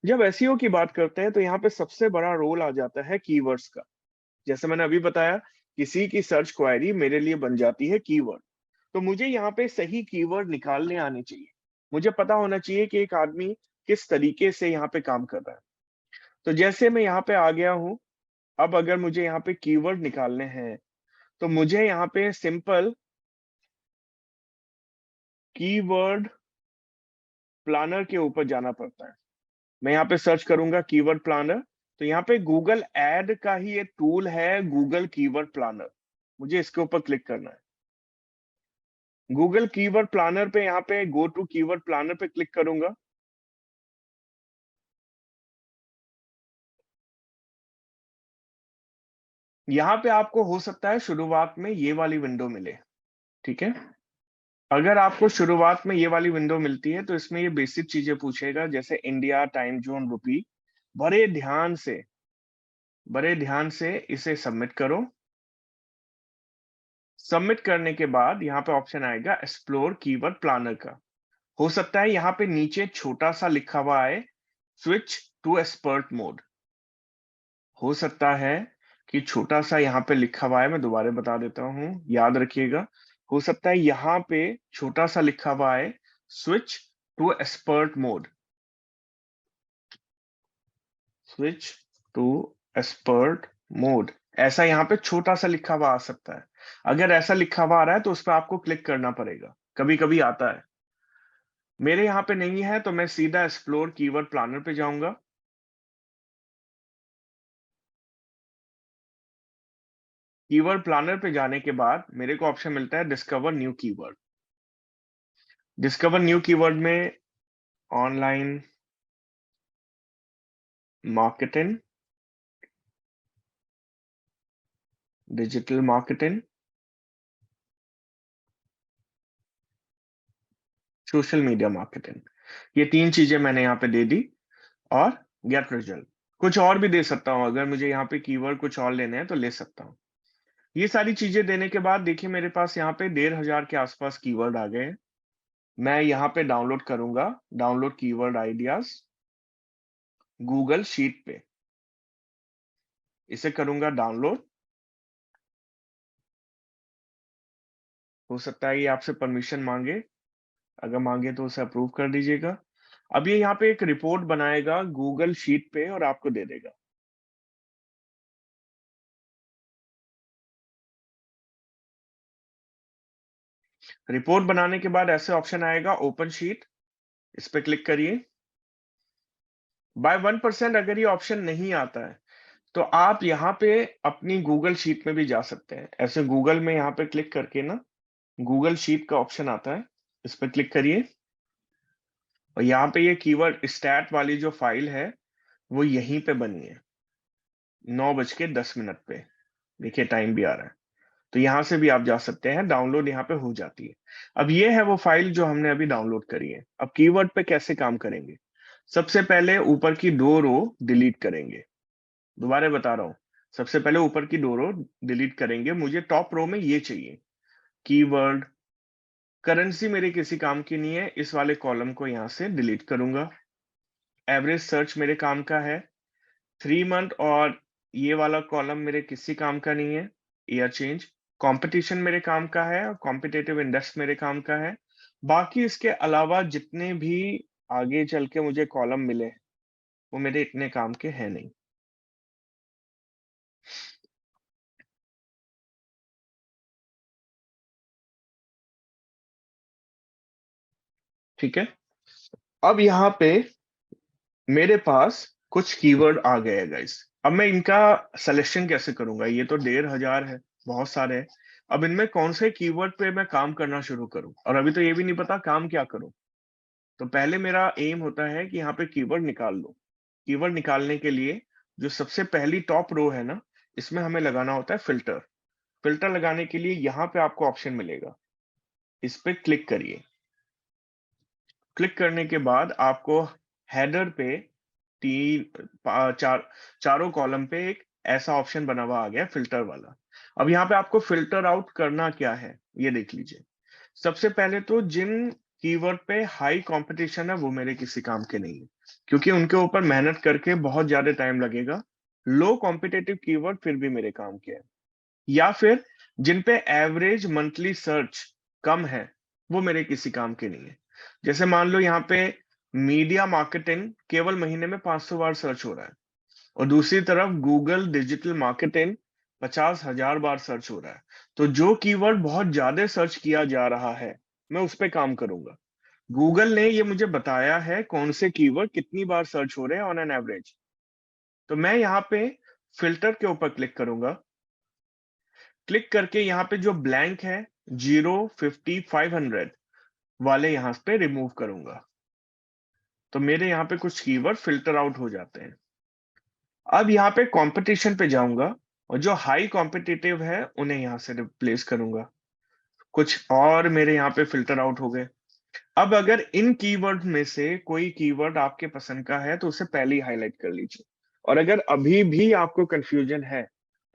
जब एसईओ की बात करते हैं तो यहाँ पे सबसे बड़ा रोल आ जाता है कीवर्ड्स का। जैसे मैंने अभी बताया, किसी की सर्च क्वेरी मेरे लिए बन जाती है कीवर्ड। तो मुझे यहाँ पे सही कीवर्ड निकालने आने चाहिए। मुझे पता होना चाहिए कि एक आदमी किस तरीके से यहाँ पे काम कर रहा है। तो जैसे मैं यहाँ पे आ गया हूँ, अब अगर मुझे यहाँ पे कीवर्ड निकालने हैं तो मुझे यहाँ पे सिंपल कीवर्ड प्लानर के ऊपर जाना पड़ता है। मैं यहाँ पे सर्च करूंगा कीवर्ड प्लानर, तो यहाँ पे गूगल एड का ही एक टूल है, गूगल कीवर्ड प्लानर। मुझे इसके ऊपर क्लिक करना है। गूगल कीवर्ड प्लानर पे यहाँ पे गो टू कीवर्ड प्लानर पे क्लिक करूंगा। यहाँ पे आपको हो सकता है शुरुआत में ये वाली विंडो मिले, ठीक है। अगर आपको शुरुआत में ये वाली विंडो मिलती है तो इसमें ये बेसिक चीजें पूछेगा, जैसे इंडिया, टाइम जोन, रुपी। बड़े ध्यान से इसे सबमिट करो। सबमिट करने के बाद यहाँ पे ऑप्शन आएगा एक्सप्लोर कीवर्ड प्लानर का। हो सकता है यहाँ पे नीचे छोटा सा लिखा हुआ है स्विच टू एक्सपर्ट मोड। हो सकता है कि छोटा सा यहाँ पे लिखा हुआ है, मैं दोबारा बता देता हूँ, याद रखिएगा। हो सकता है यहाँ पे छोटा सा लिखा हुआ है switch to expert mode. Switch to expert mode, ऐसा यहाँ पे छोटा सा लिखा हुआ आ सकता है। अगर ऐसा लिखा हुआ आ रहा है तो उस पर आपको क्लिक करना पड़ेगा, कभी कभी आता है। मेरे यहाँ पे नहीं है तो मैं सीधा एक्सप्लोर कीवर्ड प्लानर पे जाऊंगा। कीवर्ड प्लानर पे जाने के बाद मेरे को ऑप्शन मिलता है discover new keyword. Discover new keyword में online marketing, digital marketing, social media marketing, ये 3 चीजें मैंने यहाँ पे दे दी और गेट रिजल्ट। कुछ और भी दे सकता हूँ, अगर मुझे यहाँ पे कीवर्ड कुछ और लेने हैं तो ले सकता हूँ। ये सारी चीजें देने के बाद देखिए मेरे पास यहाँ पे 1500 के आसपास कीवर्ड आ गए हैं। मैं यहाँ पे डाउनलोड करूंगा, download keyword ideas Google sheet पे, इसे करूंगा डाउनलोड। हो सकता है ये आपसे परमिशन मांगे, अगर मांगे तो उसे अप्रूव कर दीजिएगा। अब ये यहाँ पे एक रिपोर्ट बनाएगा गूगल शीट पे और आपको दे देगा। रिपोर्ट बनाने के बाद ऐसे ऑप्शन आएगा ओपन शीट, इस पे क्लिक करिए। बाय 1% अगर ये ऑप्शन नहीं आता है तो आप यहाँ पे अपनी गूगल शीट में भी जा सकते हैं। ऐसे गूगल में यहाँ पे क्लिक करके ना, गूगल शीट का ऑप्शन आता है, इस पे क्लिक करिए और यहाँ पे ये कीवर्ड स्टैट वाली जो फाइल है वो यहीं पे बनी है 9:10 पे। देखिए टाइम भी आ रहा है, तो यहाँ से भी आप जा सकते हैं, डाउनलोड यहाँ पे हो जाती है। अब ये है वो फाइल जो हमने अभी डाउनलोड करी है। अब कीवर्ड पे कैसे काम करेंगे, सबसे पहले ऊपर की 2 रो डिलीट करेंगे। दोबारा बता रहा हूँ, सबसे पहले ऊपर की 2 रो डिलीट करेंगे। मुझे टॉप रो में ये चाहिए कीवर्ड। करेंसी मेरे किसी काम की नहीं है, इस वाले कॉलम को यहाँ से डिलीट करूंगा। एवरेज सर्च मेरे काम का है, 3 मंथ, और ये वाला कॉलम मेरे किसी काम का नहीं है, ईयर चेंज। कंपटीशन मेरे काम का है और कॉम्पिटेटिव इंडेक्स मेरे काम का है। बाकी इसके अलावा जितने भी आगे चल के मुझे कॉलम मिले वो मेरे इतने काम के हैं नहीं। ठीक है, अब यहाँ पे मेरे पास कुछ कीवर्ड आ गए हैं गाइस। अब मैं इनका सिलेक्शन कैसे करूंगा, ये तो 1500 है, बहुत सारे हैं। अब इनमें कौन से कीवर्ड पे मैं काम करना शुरू करूं, और अभी तो ये भी नहीं पता काम क्या करूं। तो पहले मेरा एम होता है कि यहाँ पे कीवर्ड निकाल लो। कीवर्ड निकालने के लिए जो सबसे पहली टॉप रो है ना, इसमें हमें लगाना होता है फिल्टर। फिल्टर लगाने के लिए यहाँ पे आपको ऑप्शन मिलेगा, इस पे क्लिक करिए। क्लिक करने के बाद आपको हेडर पे चारों कॉलम पे एक ऐसा ऑप्शन बना हुआ आ गया फिल्टर वाला। अब यहाँ पे आपको फिल्टर आउट करना क्या है ये देख लीजिए। सबसे पहले तो जिन कीवर्ड पे हाई कंपटीशन है वो मेरे किसी काम के नहीं है, क्योंकि उनके ऊपर मेहनत करके बहुत ज्यादा टाइम लगेगा। लो कॉम्पिटेटिव कीवर्ड फिर भी मेरे काम के हैं। या फिर जिन पे एवरेज मंथली सर्च कम है, वो मेरे किसी काम के नहीं है। जैसे मान लो यहाँ पे मीडिया मार्केटिंग केवल महीने में 500 बार सर्च हो रहा है, और दूसरी तरफ गूगल डिजिटल मार्केटिंग 50,000 बार सर्च हो रहा है। तो जो कीवर्ड बहुत ज्यादा सर्च किया जा रहा है, मैं उस पे काम करूंगा। गूगल ने ये मुझे बताया है कौन से कीवर्ड कितनी बार सर्च हो रहे हैं ऑन एन एवरेज। तो मैं यहाँ पे फिल्टर के ऊपर क्लिक करूंगा। क्लिक करके यहाँ पे जो ब्लैंक है 0, 50, 500 वाले यहाँ पे रिमूव करूंगा। तो मेरे यहाँ पे कुछ कीवर्ड फिल्टर आउट हो जाते हैं। अब यहाँ पे कंपटीशन पे जाऊंगा, और जो हाई कॉम्पिटिटिव है उन्हें यहाँ से रिप्लेस करूंगा। कुछ और मेरे यहाँ पे फिल्टर आउट हो गए। अब अगर इन कीवर्ड में से कोई कीवर्ड आपके पसंद का है तो उसे पहले ही हाईलाइट कर लीजिए। और अगर अभी भी आपको कंफ्यूजन है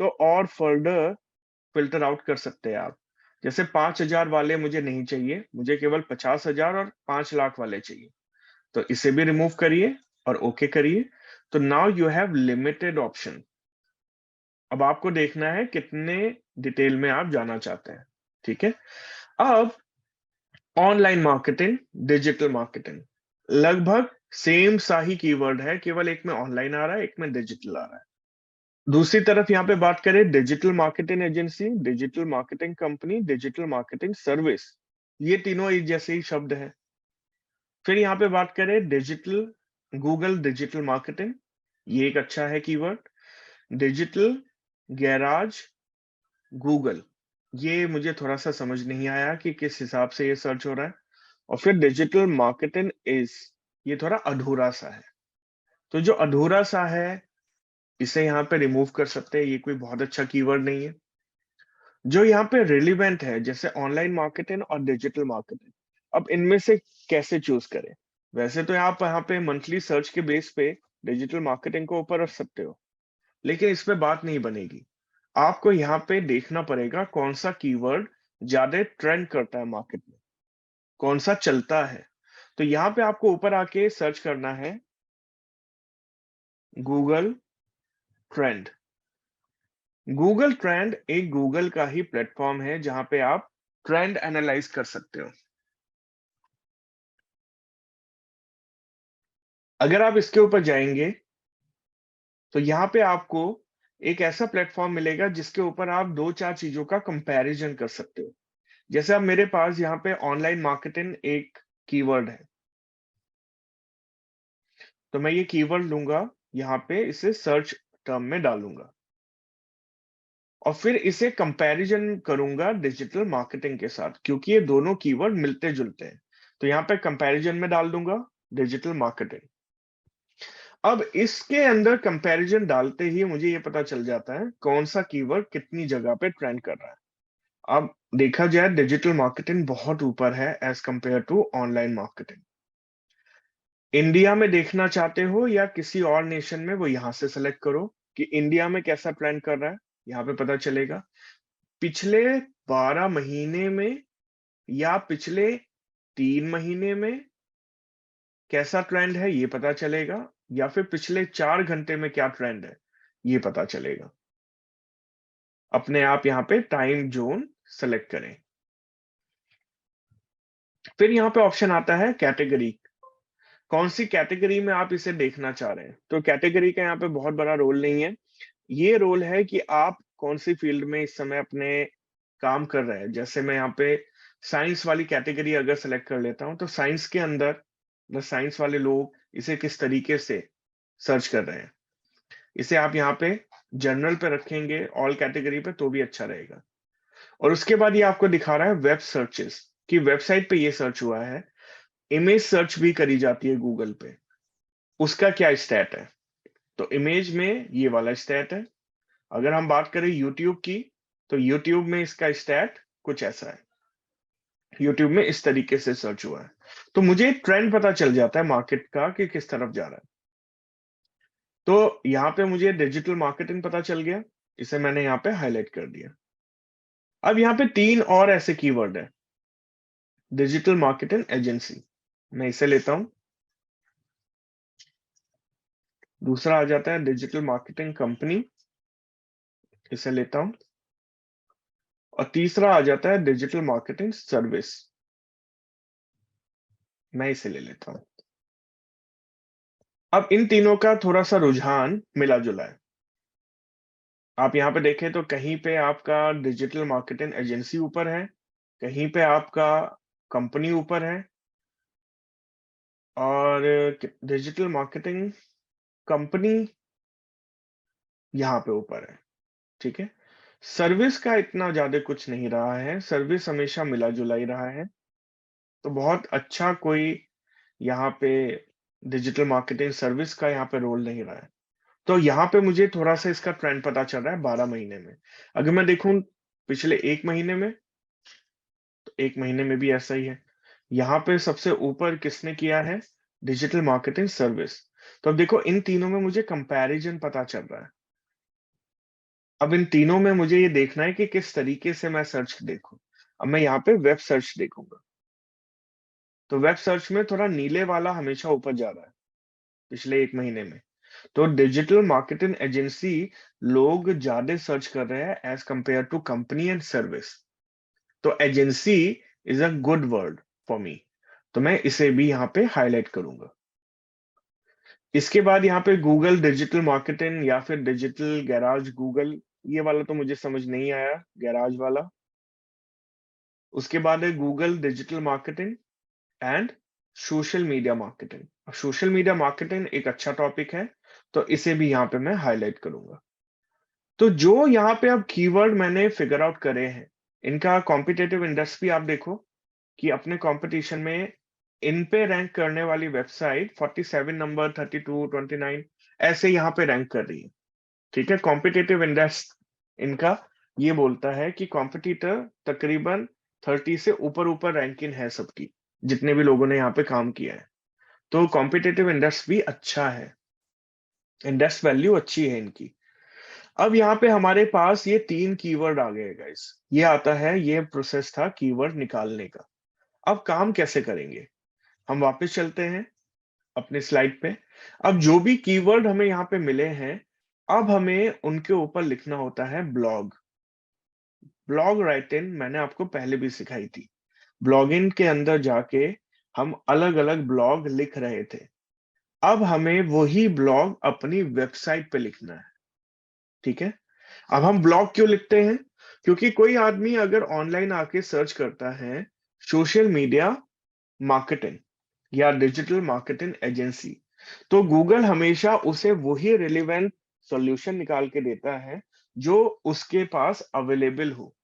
तो और फर्दर फिल्टर आउट कर सकते हैं आप। जैसे 5,000 वाले मुझे नहीं चाहिए, मुझे केवल 50,000 और 5 लाख वाले चाहिए। तो इसे भी रिमूव करिए और ओके करिए। तो now you have limited option. अब आपको देखना है कितने डिटेल में आप जाना चाहते हैं। ठीक है। अब ऑनलाइन मार्केटिंग, डिजिटल मार्केटिंग, लगभग सेम सा ही कीवर्ड है, केवल एक में ऑनलाइन आ रहा है, एक में डिजिटल आ रहा है। दूसरी तरफ यहाँ पे बात करें digital marketing agency, digital marketing company, digital marketing service, ये तीनों एक जैसे ही शब्द है। फिर यहाँ पे बात करें डिजिटल, गूगल डिजिटल मार्केटिंग, ये एक अच्छा है कीवर्ड। डिजिटल गैराज गूगल, ये मुझे थोड़ा सा समझ नहीं आया कि किस हिसाब से ये सर्च हो रहा है। और फिर डिजिटल मार्केटिंग इज, ये थोड़ा अधूरा सा है। तो जो अधूरा सा है इसे यहाँ पे रिमूव कर सकते हैं, ये कोई बहुत अच्छा कीवर्ड नहीं है। जो यहाँ पे रिलेवेंट है जैसे ऑनलाइन मार्केटिंग और डिजिटल मार्केटिंग, अब इनमें से कैसे चूज करें? वैसे तो आप यहाँ पे मंथली सर्च के बेस पे डिजिटल मार्केटिंग को ऊपर रख सकते हो, लेकिन इस पे बात नहीं बनेगी। आपको यहाँ पे देखना पड़ेगा कौन सा कीवर्ड ज्यादा ट्रेंड करता है मार्केट में, कौन सा चलता है। तो यहाँ पे आपको ऊपर आके सर्च करना है गूगल ट्रेंड। गूगल ट्रेंड एक गूगल का ही प्लेटफॉर्म है जहां पे आप ट्रेंड एनालाइज कर सकते हो। अगर आप इसके ऊपर जाएंगे तो यहाँ पे आपको एक ऐसा प्लेटफॉर्म मिलेगा जिसके ऊपर आप दो चार चीजों का कंपैरिजन कर सकते हो। जैसे अब मेरे पास यहाँ पे ऑनलाइन मार्केटिंग एक कीवर्ड है, तो मैं ये कीवर्ड लूंगा, यहाँ पे इसे सर्च टर्म में डालूंगा और फिर इसे कंपैरिजन करूंगा डिजिटल मार्केटिंग के साथ, क्योंकि ये दोनों कीवर्ड मिलते जुलते हैं। तो यहाँ पे कंपैरिजन में डाल दूंगा डिजिटल मार्केटिंग। अब इसके अंदर कंपैरिजन डालते ही मुझे ये पता चल जाता है कौन सा कीवर्ड कितनी जगह पे ट्रेंड कर रहा है। अब देखा जाए डिजिटल मार्केटिंग बहुत ऊपर है as compare to online marketing. India में देखना चाहते हो या किसी और नेशन में, वो यहां से सेलेक्ट करो कि इंडिया में कैसा ट्रेंड कर रहा है। यहाँ पे पता चलेगा पिछले 12 महीने में या पिछले 3 महीने में कैसा ट्रेंड है ये पता चलेगा, या फिर पिछले 4 घंटे में क्या ट्रेंड है ये पता चलेगा। अपने आप यहाँ पे टाइम जोन सेलेक्ट करें। फिर यहाँ पे ऑप्शन आता है कैटेगरी, कौन सी कैटेगरी में आप इसे देखना चाह रहे हैं। तो कैटेगरी का यहाँ पे बहुत बड़ा रोल नहीं है। ये रोल है कि आप कौन सी फील्ड में इस समय अपने काम कर रहे हैं। जैसे मैं यहाँ पे साइंस वाली कैटेगरी अगर सेलेक्ट कर लेता हूँ, तो साइंस के अंदर साइंस वाले लोग इसे किस तरीके से सर्च कर रहे हैं। इसे आप यहाँ पे जनरल पे रखेंगे, ऑल कैटेगरी पे, तो भी अच्छा रहेगा। और उसके बाद ये आपको दिखा रहा है वेब सर्चेस, कि वेबसाइट पे ये सर्च हुआ है। इमेज सर्च भी करी जाती है गूगल पे, उसका क्या स्टैट है। तो इमेज में ये वाला स्टैट है। अगर हम बात करें यूट्यूब की, तो यूट्यूब में इसका स्टैट कुछ ऐसा है। यूट्यूब में इस तरीके से सर्च हुआ है। तो मुझे ट्रेंड पता चल जाता है मार्केट का कि किस तरफ जा रहा है। तो यहाँ पे मुझे डिजिटल मार्केटिंग पता चल गया, इसे मैंने यहाँ पे हाईलाइट कर दिया। अब यहाँ पे 3 और ऐसे कीवर्ड है। डिजिटल मार्केटिंग एजेंसी, मैं इसे लेता हूं। दूसरा आ जाता है डिजिटल मार्केटिंग कंपनी, इसे लेता हूं। और तीसरा आ जाता है डिजिटल मार्केटिंग सर्विस, मैं इसे ले लेता हूं। अब इन तीनों का थोड़ा सा रुझान मिला जुला है। आप यहाँ पे देखें तो कहीं पे आपका डिजिटल मार्केटिंग एजेंसी ऊपर है, कहीं पे आपका कंपनी ऊपर है, और डिजिटल मार्केटिंग कंपनी यहाँ पे ऊपर है। ठीक है। सर्विस का इतना ज्यादा कुछ नहीं रहा है, सर्विस हमेशा मिला जुला ही रहा है। तो बहुत अच्छा कोई यहाँ पे डिजिटल मार्केटिंग सर्विस का यहाँ पे रोल नहीं रहा है। तो यहाँ पे मुझे थोड़ा सा इसका ट्रेंड पता चल रहा है 12 महीने में। अगर मैं देखूं पिछले 1 महीने में, तो 1 महीने में भी ऐसा ही है। यहाँ पे सबसे ऊपर किसने किया है? Digital marketing service. तो अब देखो इन तीनों में मुझे कंपैरिजन पता चल रहा है। अब इन तीनों में मुझे ये देखना है कि किस तरीके से मैं सर्च देखूं। अब मैं यहाँ पे वेब सर्च देखूंगा, तो वेब सर्च में थोड़ा नीले वाला हमेशा ऊपर जा रहा है पिछले 1 महीने में। तो डिजिटल मार्केटिंग एजेंसी लोग ज्यादा सर्च कर रहे हैं as compare to company and service. तो agency is a good word for me, तो मैं इसे भी यहाँ पे हाईलाइट करूंगा। इसके बाद यहाँ पे गूगल डिजिटल मार्केटिंग या फिर डिजिटल गैराज गूगल, ये वाला तो मुझे समझ नहीं आया, गैराज वाला। उसके बाद है Google digital marketing and social media marketing. Social media marketing एक अच्छा टॉपिक है, तो इसे भी यहाँ पे मैं हाईलाइट करूंगा। तो जो यहाँ पे अब कीवर्ड मैंने फिगर आउट करे हैं, इनका कॉम्पिटेटिव इंडेक्स भी आप देखो कि अपने कंपटीशन में इन पे रैंक करने वाली वेबसाइट 47 नंबर, 32, 29 ऐसे यहाँ पे रैंक कर रही है। ठीक है। कॉम्पिटेटिव इंडेक्स इनका ये बोलता है कि कॉम्पिटिटर तकरीबन 30 से ऊपर ऊपर रैंकिंग है सबकी, जितने भी लोगों ने यहाँ पे काम किया है। तो कॉम्पिटेटिव इंडेक्स भी अच्छा है, इंडेक्स वैल्यू अच्छी है इनकी। अब यहाँ पे हमारे पास ये 3 कीवर्ड आ गए गाइस। ये आता है, ये प्रोसेस था कीवर्ड निकालने का। अब काम कैसे करेंगे? हम वापस चलते हैं अपने स्लाइड पे। अब जो भी कीवर्ड हमें यहाँ पे मिले हैं, अब हमें उनके ऊपर लिखना होता है ब्लॉग। ब्लॉग राइटिंग मैंने आपको पहले भी सिखाई थी। ब्लॉगिंग के अंदर जाके हम अलग अलग ब्लॉग लिख रहे थे। अब हमें वही ब्लॉग अपनी वेबसाइट पे लिखना है। ठीक है। अब हम ब्लॉग क्यों लिखते हैं? क्योंकि कोई आदमी अगर ऑनलाइन आके सर्च करता है सोशल मीडिया मार्केटिंग या डिजिटल मार्केटिंग एजेंसी, तो गूगल हमेशा उसे वही रिलेवेंट सॉल्यूशन निकाल के देता है जो उसके पास अवेलेबल हो।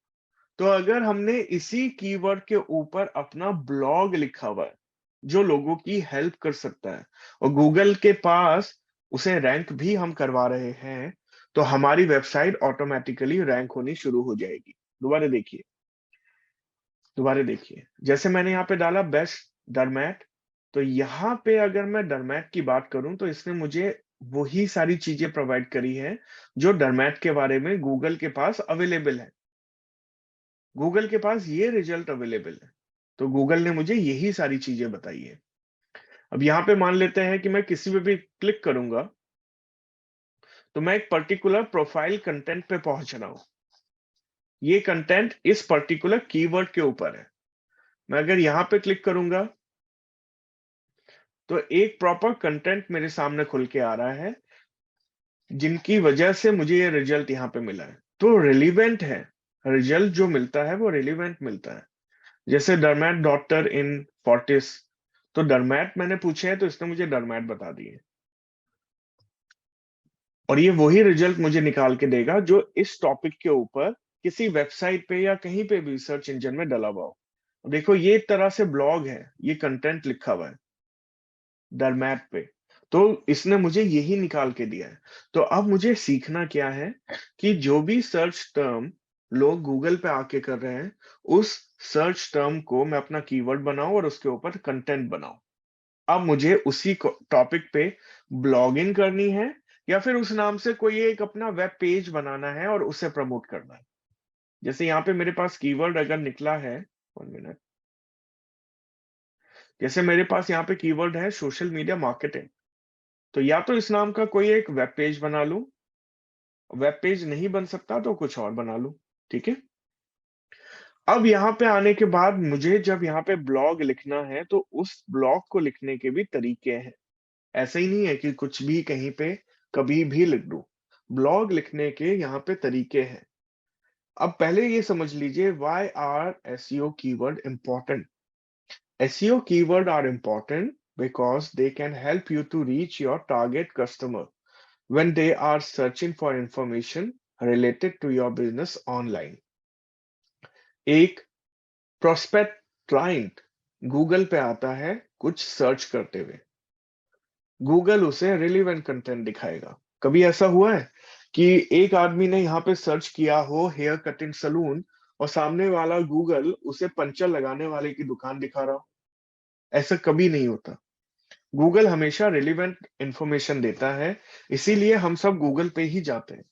तो अगर हमने इसी कीवर्ड के ऊपर अपना ब्लॉग लिखा हुआ है जो लोगों की हेल्प कर सकता है, और गूगल के पास उसे रैंक भी हम करवा रहे हैं, तो हमारी वेबसाइट ऑटोमेटिकली रैंक होनी शुरू हो जाएगी। दोबारा देखिए, दोबारा देखिए, जैसे मैंने यहाँ पे डाला बेस्ट डरमैट, तो यहाँ पे अगर मैं डरमैट की बात करूं तो इसने मुझे वही सारी चीजें प्रोवाइड करी है जो डरमैट के बारे में गूगल के पास अवेलेबल है। गूगल के पास ये रिजल्ट अवेलेबल है, तो गूगल ने मुझे यही सारी चीजें बताई है। अब यहाँ पे मान लेते हैं कि मैं किसी पे भी क्लिक करूंगा, तो मैं एक पर्टिकुलर प्रोफाइल कंटेंट पे पहुंच रहा हूं। ये कंटेंट इस पर्टिकुलर कीवर्ड के ऊपर है। मैं अगर यहाँ पे क्लिक करूंगा, तो एक प्रॉपर कंटेंट मेरे सामने खुल के आ रहा है, जिनकी वजह से मुझे ये रिजल्ट यहाँ पे मिला है। तो रिलीवेंट है, रिजल्ट जो मिलता है वो रिलीवेंट मिलता है। जैसे डरमैट डॉक्टर इन फोर्टिस, तो डरमैट मैंने पूछे हैं तो इसने मुझे डरमैट बता दिए, और ये वही रिजल्ट मुझे निकाल के देगा जो इस टॉपिक के ऊपर किसी वेबसाइट पे या कहीं पे भी सर्च इंजन में डला हुआ हो। देखो ये एक तरह से ब्लॉग है, ये कंटेंट लिखा हुआ है डरमैट पे, तो इसने मुझे यही निकाल के दिया है। तो अब मुझे सीखना क्या है कि जो भी सर्च टर्म लोग गूगल पे आके कर रहे हैं, उस सर्च टर्म को मैं अपना कीवर्ड बनाऊं और उसके ऊपर कंटेंट बनाऊं। अब मुझे उसी टॉपिक पे ब्लॉगिंग करनी है, या फिर उस नाम से कोई एक अपना वेब पेज बनाना है और उसे प्रमोट करना है। जैसे यहाँ पे मेरे पास कीवर्ड अगर निकला है, 1 मिनट, जैसे मेरे पास यहाँ पे कीवर्ड है सोशल मीडिया मार्केटिंग, तो या तो इस नाम का कोई एक वेब पेज बना लूं, वेब पेज नहीं बन सकता तो कुछ और बना लूं। ठीक है। अब यहाँ पे आने के बाद मुझे जब यहाँ पे ब्लॉग लिखना है तो उस ब्लॉग को लिखने के भी तरीके हैं। ऐसा ही नहीं है कि कुछ भी कहीं पे कभी भी लिख दूं। ब्लॉग लिखने के यहाँ पे तरीके हैं। अब पहले ये समझ लीजिए, why are SEO keyword important. SEO keyword are important because they can help you to reach your target customer when they are searching for information related to your business online. एक प्रोस्पेक्ट क्लाइंट गूगल पे आता है कुछ search करते हुए, Google उसे relevant content दिखाएगा। कभी ऐसा हुआ है कि एक आदमी ने यहाँ पे सर्च किया हो हेयर कटिंग सलून और सामने वाला गूगल उसे पंचर लगाने वाले की दुकान दिखा रहा हो? ऐसा कभी नहीं होता। गूगल हमेशा रिलेवेंट इंफॉर्मेशन देता है, इसीलिए हम सब गूगल पे ही जाते हैं।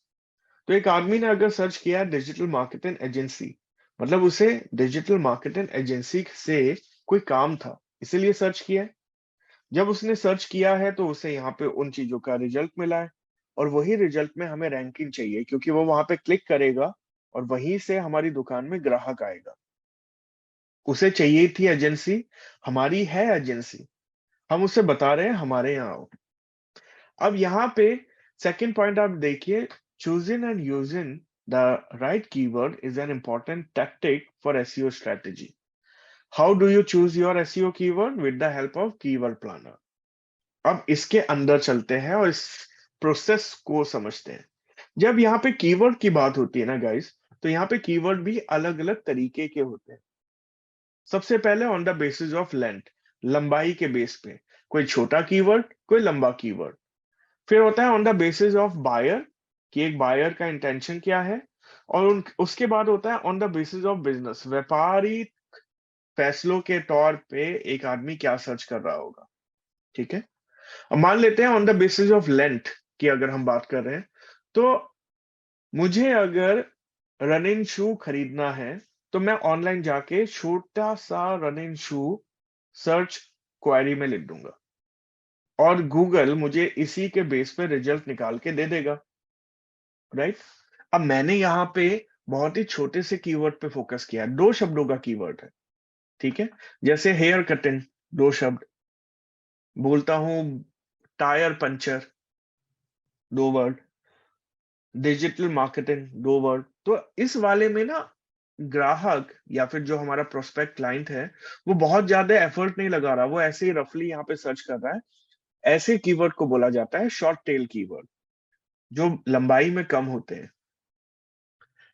तो एक आदमी ने अगर सर्च किया डिजिटल मार्केटिंग एजेंसी, मतलब उसे डिजिटल मार्केटिंग एजेंसी से कोई काम था, इसीलिए सर्च किया है। जब उसने सर्च किया है तो उसे यहाँ पे उन चीजों का रिजल्ट मिला है, और वही रिजल्ट में हमें रैंकिंग चाहिए क्योंकि वो वहां पे क्लिक करेगा और वहीं से हमारी दुकान में ग्राहक आएगा। उसे चाहिए थी एजेंसी, हमारी है एजेंसी, हम उसे बता रहे हैं हमारे यहाँ आओ। अब यहाँ पे सेकंड पॉइंट आप देखिए, choosing and using the right keyword is an important tactic for SEO strategy. How do you choose your SEO keyword? With the help of keyword planner. अब इसके अंदर चलते हैं और इस प्रोसेस को समझते हैं। जब यहाँ पे कीवर्ड की बात होती है ना गाइस, तो यहाँ पे कीवर्ड भी अलग अलग तरीके के होते हैं। सबसे पहले on the basis of length, लंबाई के बेस पे, कोई छोटा कीवर्ड, कोई लंबा कीवर्ड। फिर होता है on the basis of buyer, कि एक बायर का इंटेंशन क्या है। और उसके बाद होता है on the basis of business, व्यापारी फैसलों के तौर पे एक आदमी क्या सर्च कर रहा होगा। ठीक है। अब मान लेते हैं on the basis of length की अगर हम बात कर रहे हैं, तो मुझे अगर रनिंग शू खरीदना है तो मैं ऑनलाइन जाके छोटा सा रनिंग शू सर्च क्वेरी में लिख दूंगा और गूगल मुझे इसी के बेस पे रिजल्ट निकाल के दे देगा। राइट। अब मैंने यहाँ पे बहुत ही छोटे से कीवर्ड पे फोकस किया है, 2 शब्दों का कीवर्ड है। ठीक है। जैसे हेयर कटिंग, 2 शब्द बोलता हूं, tyre puncture, 2 word, digital marketing, 2 word. तो इस वाले में ना ग्राहक या फिर जो हमारा प्रोस्पेक्ट क्लाइंट है, वो बहुत ज्यादा एफर्ट नहीं लगा रहा, वो ऐसे ही रफली यहाँ पे सर्च कर रहा है। ऐसे कीवर्ड को बोला जाता है शॉर्ट टेल कीवर्ड, जो लंबाई में कम होते हैं।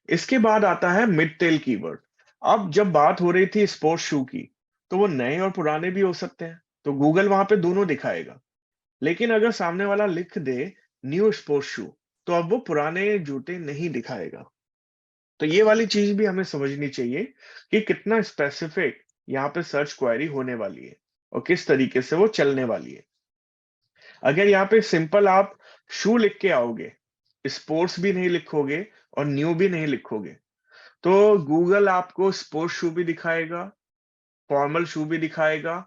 इसके बाद आता है मिड टेल कीवर्ड। अब जब बात हो रही थी स्पोर्ट्स शू की, तो वो नए और पुराने भी हो सकते हैं, तो गूगल वहां पे दोनों दिखाएगा। लेकिन अगर सामने वाला लिख दे न्यू स्पोर्ट्स शू, तो अब वो पुराने जूते नहीं दिखाएगा। तो ये वाली चीज भी हमें समझनी चाहिए कि कितना स्पेसिफिक यहाँ पे सर्च क्वेरी होने वाली है और किस तरीके से वो चलने वाली है। अगर यहाँ पे सिंपल आप शू लिख के आओगे, स्पोर्ट्स भी नहीं लिखोगे और न्यू भी नहीं लिखोगे, तो गूगल आपको स्पोर्ट्स शू भी दिखाएगा, फॉर्मल शू भी दिखाएगा,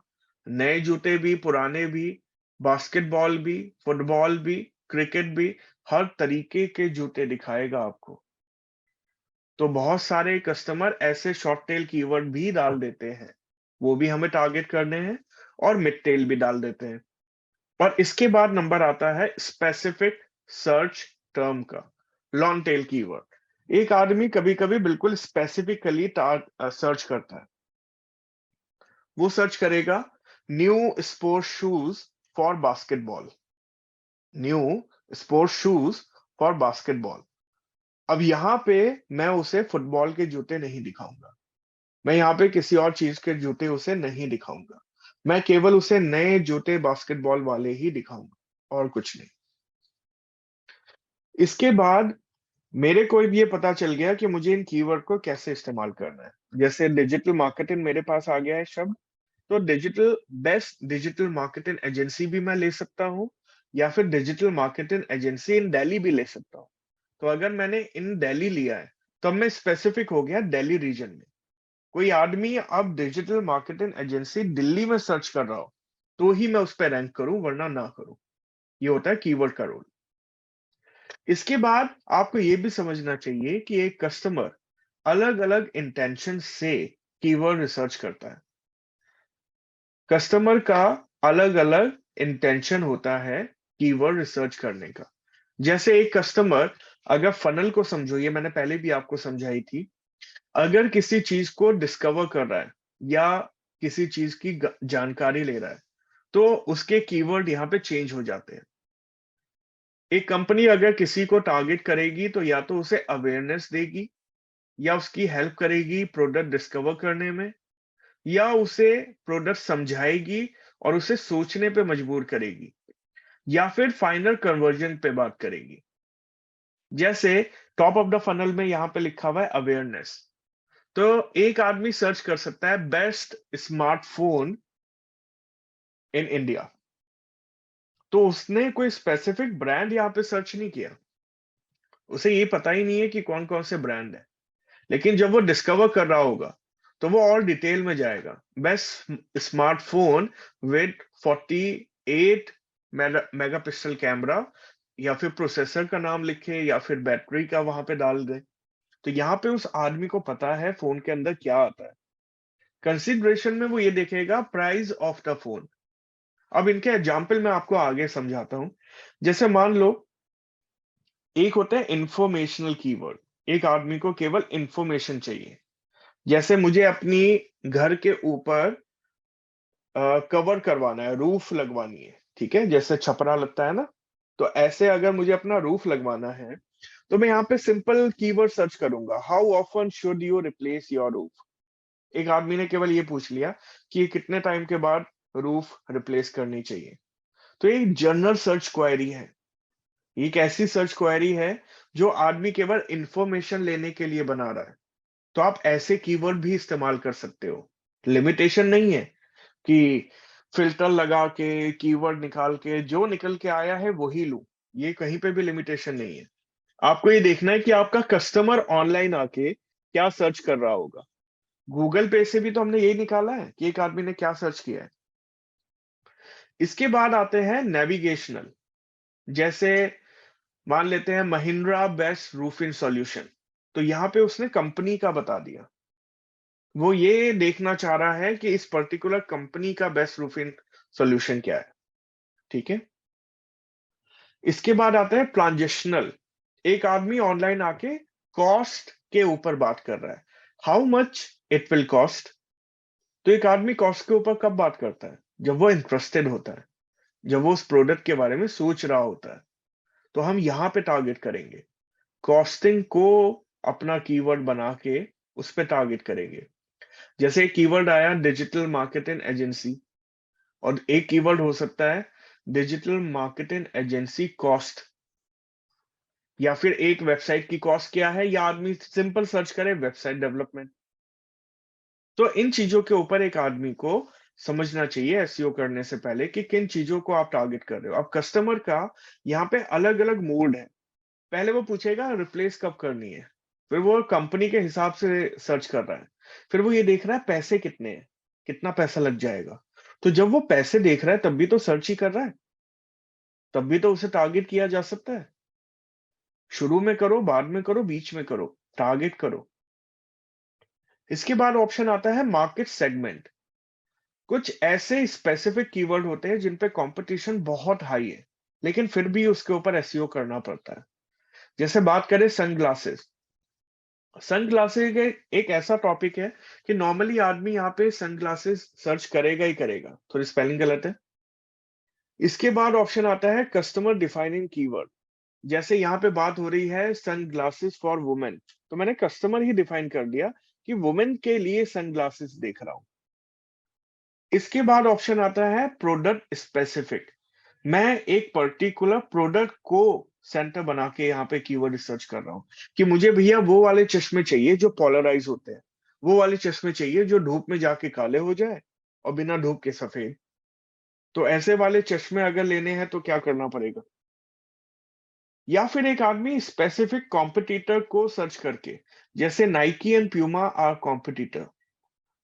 नए जूते भी, पुराने भी, बास्केटबॉल भी, फुटबॉल भी, क्रिकेट भी, हर तरीके के जूते दिखाएगा आपको। तो बहुत सारे कस्टमर ऐसे शॉर्ट टेल कीवर्ड भी डाल देते हैं, वो भी हमें टारगेट करने हैं, और मिड टेल भी डाल देते हैं। और इसके बाद नंबर आता है स्पेसिफिक सर्च टर्म का, लॉन्ग टेल कीवर्ड। एक आदमी कभी कभी बिल्कुल स्पेसिफिकली सर्च करता है। वो सर्च करेगा new sports shoes for basketball, new sports shoes for basketball. अब यहाँ पे मैं उसे फुटबॉल के जूते नहीं दिखाऊंगा, मैं यहाँ पे किसी और चीज के जूते उसे नहीं दिखाऊंगा, मैं केवल उसे नए जूते बास्केटबॉल वाले ही दिखाऊंगा और कुछ नहीं। इसके बाद मेरे को भी ये पता चल गया कि मुझे इन कीवर्ड को कैसे इस्तेमाल करना है। जैसे डिजिटल मार्केटिंग मेरे पास आ गया है शब्द, तो digital best digital marketing agency भी मैं ले सकता हूँ, या फिर डिजिटल मार्केटिंग एजेंसी इन दिल्ली भी ले सकता हूँ। तो अगर मैंने इन दिल्ली लिया है, तब मैं स्पेसिफिक हो गया दिल्ली रीजन में। कोई आदमी अब डिजिटल मार्केटिंग एजेंसी दिल्ली में सर्च कर रहा हो, तो ही मैं उस पर रैंक करूं, वरना ना करूं। ये होता है कीवर्ड का रोल। इसके बाद आपको ये भी समझना चाहिए कि एक कस्टमर अलग-अलग इंटेंशन से कीवर्ड रिसर्च करता है। कस्टमर का अलग-अलग इंटेंशन होता है कीवर्ड रिसर्च करने का। जैसे एक कस्टमर अगर फनल को समझो, ये मैंने पहले भी आपको समझाई थी। अगर किसी चीज को डिस्कवर कर रहा है या किसी चीज की जानकारी ले रहा है, तो उसके कीवर्ड यहाँ पे चेंज हो जाते हैं। एक कंपनी अगर किसी को टारगेट करेगी तो या तो उसे अवेयरनेस देगी, या उसकी हेल्प करेगी प्रोडक्ट डिस्कवर करने में, या उसे प्रोडक्ट समझाएगी और उसे सोचने पे मजबूर करेगी, या फिर फाइनल कन्वर्जन पे बात करेगी। जैसे टॉप ऑफ द फनल में यहाँ पे लिखा हुआ है अवेयरनेस। तो एक आदमी सर्च कर सकता है बेस्ट स्मार्टफोन इन इंडिया। तो उसने कोई स्पेसिफिक ब्रांड यहाँ पे सर्च नहीं किया। उसे ये पता ही नहीं है कि कौन कौन से ब्रांड है। लेकिन जब वो डिस्कवर कर रहा होगा, तो वो और डिटेल में जाएगा। Best smartphone with 48 megapixel camera, या फिर प्रोसेसर का नाम लिखे, या फिर बैटरी का वहां पे डाल दे। तो यहाँ पे उस आदमी को पता है फोन के अंदर क्या आता है। कंसिडरेशन में वो ये देखेगा प्राइस ऑफ द फोन। अब इनके एग्जाम्पल मैं आपको आगे समझाता हूं। जैसे मान लो, एक होता है इंफॉर्मेशनल कीवर्ड। एक आदमी को केवल इंफॉर्मेशन चाहिए। जैसे मुझे अपनी घर के ऊपर कवर करवाना है, रूफ लगवानी है, ठीक है, जैसे छपरा लगता है ना। तो ऐसे अगर मुझे अपना रूफ लगवाना है, तो मैं यहाँ पे सिंपल कीवर्ड सर्च करूंगा, how often should you replace your roof. एक आदमी ने केवल ये पूछ लिया कि कितने टाइम के बाद रूफ रिप्लेस करनी चाहिए। तो ये एक जनरल सर्च क्वेरी है। ये एक ऐसी सर्च क्वेरी है जो आदमी केवल इंफॉर्मेशन लेने के लिए बना रहा है। तो आप ऐसे कीवर्ड भी इस्तेमाल कर सकते हो। लिमिटेशन नहीं है कि फिल्टर लगा के कीवर्ड निकाल के जो निकल के आया है वही लूं। ये कहीं पे भी लिमिटेशन नहीं है। आपको ये देखना है कि आपका कस्टमर ऑनलाइन आके क्या सर्च कर रहा होगा। गूगल पे से भी तो हमने यही निकाला है कि एक आदमी ने क्या सर्च किया है। इसके बाद आते हैं नेविगेशनल। जैसे मान लेते हैं महिंद्रा बेस्ट रूफिंग सॉल्यूशन। तो यहाँ पे उसने कंपनी का बता दिया। वो ये देखना चाह रहा है कि इस पर्टिकुलर कंपनी का बेस्ट रूफिंग सॉल्यूशन क्या है। ठीक है। इसके बाद आता है ट्रांजेक्शनल। एक आदमी ऑनलाइन आके कॉस्ट के ऊपर बात कर रहा है, how much it will cost. तो एक आदमी कॉस्ट के ऊपर कब बात करता है? जब वो इंटरेस्टेड होता है, जब वो उस प्रोडक्ट के बारे में सोच रहा होता है। तो हम यहाँ पे टारगेट करेंगे, कॉस्टिंग को अपना कीवर्ड बना के उस पे टारगेट करेंगे। जैसे एक कीवर्ड आया डिजिटल मार्केटिंग एजेंसी, और एक कीवर्ड हो सकता है डिजिटल मार्केटिंग एजेंसी कॉस्ट, या फिर एक वेबसाइट की कॉस्ट क्या है, या आदमी सिंपल सर्च करे वेबसाइट डेवलपमेंट। तो इन चीजों के ऊपर एक आदमी को समझना चाहिए एसईओ करने से पहले कि किन चीजों को आप टारगेट कर रहे हो। अब कस्टमर का यहाँ पे अलग अलग मोड है। पहले वो पूछेगा रिप्लेस कब करनी है, फिर वो कंपनी के हिसाब से सर्च कर रहा है, फिर वो ये देख रहा है पैसे कितने हैं, कितना पैसा लग जाएगा। तो जब वो पैसे देख रहा है तब भी तो सर्च ही कर रहा है, तब भी तो उसे टारगेट किया जा सकता है। शुरू में करो, बाद में करो, बीच में करो, टारगेट करो। इसके बाद ऑप्शन आता है मार्केट सेगमेंट। कुछ ऐसे स्पेसिफिक कीवर्ड होते हैं जिन पे कंपटीशन बहुत हाई है, लेकिन फिर भी उसके ऊपर एसईओ करना पड़ता है। जैसे बात करें सनग्लासेस। सनग्लासेस एक ऐसा टॉपिक है कि नॉर्मली आदमी यहाँ पे सनग्लासेस सर्च करेगा ही करेगा। थोड़ी स्पेलिंग गलत है। इसके बाद ऑप्शन आता है कस्टमर डिफाइनिंग कीवर्ड। जैसे यहाँ पे बात हो रही है सनग्लासेस फॉर वुमेन, तो मैंने कस्टमर ही डिफाइन कर दिया कि वुमेन के लिए सनग्लासेस देख रहा हूं। इसके बाद ऑप्शन आता है प्रोडक्ट स्पेसिफिक। मैं एक पर्टिकुलर प्रोडक्ट को सेंटर बना के यहाँ पे कीवर्ड रिसर्च कर रहा हूँ कि मुझे भैया वो वाले चश्मे चाहिए जो पोलराइज होते हैं, वो वाले चश्मे चाहिए जो धूप में जाके काले हो जाए और बिना धूप के सफेद। तो ऐसे वाले चश्मे अगर लेने हैं तो क्या करना पड़ेगा? या फिर एक आदमी स्पेसिफिक कॉम्पिटिटर को सर्च करके, जैसे Nike and Puma are competitor.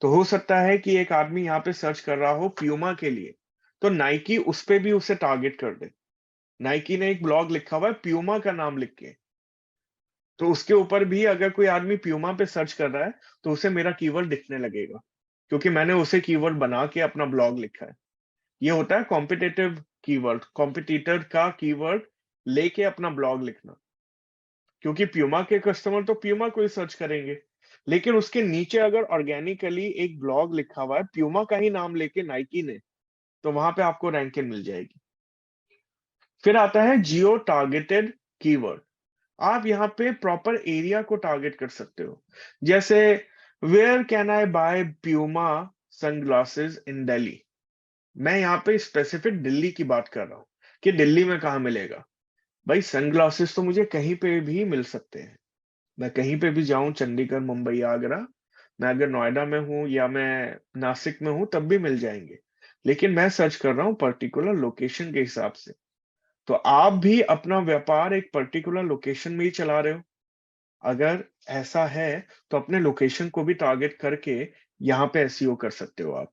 तो हो सकता है कि एक आदमी यहाँ पे सर्च कर रहा हो प्यूमा के लिए, तो नाइकी उस पे भी उसे टारगेट कर दे। नाइकी ने एक ब्लॉग लिखा हुआ है प्यूमा का नाम लिख के, तो उसके ऊपर भी अगर कोई आदमी प्यूमा पे सर्च कर रहा है तो उसे मेरा कीवर्ड दिखने लगेगा, क्योंकि मैंने उसे कीवर्ड बना के अपना ब्लॉग लिखा है। ये होता है कॉम्पिटिटिव कीवर्ड, कॉम्पिटिटर का कीवर्ड लेके अपना ब्लॉग लिखना। क्योंकि प्यूमा के कस्टमर तो प्यूमा को ही सर्च करेंगे, लेकिन उसके नीचे अगर ऑर्गेनिकली एक ब्लॉग लिखा हुआ है प्यूमा का ही नाम लेके नाइकी ने, तो वहां पे आपको रैंकिंग मिल जाएगी। फिर आता है जियो टारगेटेड कीवर्ड। आप यहाँ पे प्रॉपर एरिया को टारगेट कर सकते हो। जैसे where can I buy Puma sunglasses in Delhi. मैं यहाँ पे स्पेसिफिक दिल्ली की बात कर रहा हूँ कि दिल्ली में कहाँ मिलेगा। भाई सनग्लासेस तो मुझे कहीं पे भी मिल सकते हैं। मैं कहीं पे भी जाऊं, चंडीगढ़, मुंबई, आगरा, मैं अगर नोएडा में हूं या मैं नासिक में हूं तब भी मिल जाएंगे। लेकिन मैं सर्च कर रहा हूं पर्टिकुलर लोकेशन के हिसाब से। तो आप भी अपना व्यापार एक पर्टिकुलर लोकेशन में ही चला रहे हो। अगर ऐसा है तो अपने लोकेशन को भी टारगेट करके यहाँ पे एसईओ कर सकते हो आप।